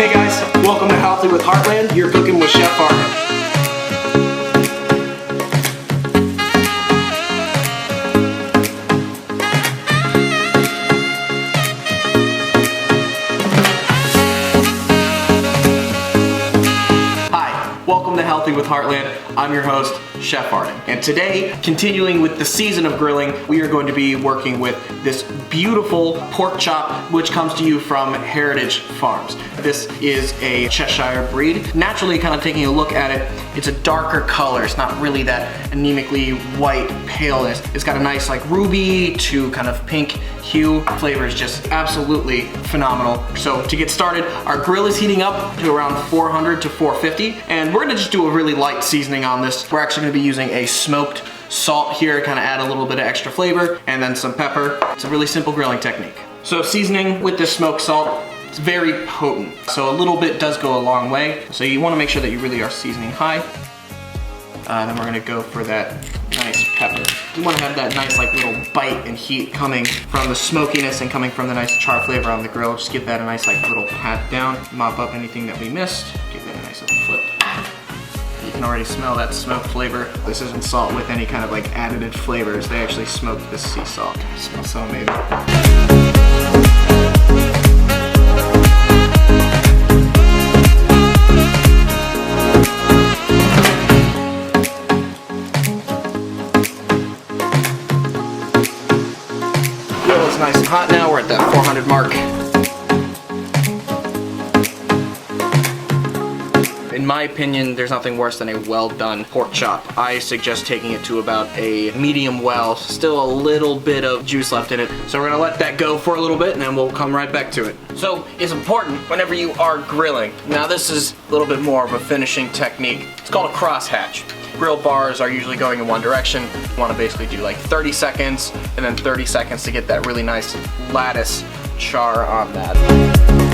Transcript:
Hey guys, welcome to Healthy with Heartland. You're cooking with Chef Arden. Welcome to Healthy with Heartland. I'm your host, Chef Arden. And today, continuing with the season of grilling, we are going to be working with this beautiful pork chop, which comes to you from Heritage Farms. This is a Cheshire breed. Naturally, kind of taking a look at it, it's a darker color. It's not really that anemically white paleness. It's got a nice like ruby to kind of pink hue. Flavor is just absolutely phenomenal. So to get started, our grill is heating up to around 400 to 450, and we're gonna just do a really light seasoning on this. We're actually gonna be using a smoked salt here, kind of add a little bit of extra flavor, and then some pepper. It's a really simple grilling technique. So seasoning with this smoked salt, it's very potent. So a little bit does go a long way. So you wanna make sure that you really are seasoning high. Then we're gonna go for that nice pepper. You wanna have that nice like little bite and heat coming from the smokiness and coming from the nice char flavor on the grill. Just give that a nice like little pat down, mop up anything that we missed, give that a nice little flip. You can already smell that smoke flavor. This isn't salt with any kind of like additive flavors. They actually smoked this sea salt. It smells so amazing. Grill is nice and hot now. We're at that 400 mark. In my opinion, there's nothing worse than a well done pork chop. I suggest taking it to about a medium well, still a little bit of juice left in it. So we're gonna let that go for a little bit and then we'll come right back to it. So it's important whenever you are grilling. Now this is a little bit more of a finishing technique. It's called a crosshatch. Grill bars are usually going in one direction. You wanna basically do like 30 seconds and then 30 seconds to get that really nice lattice char on that.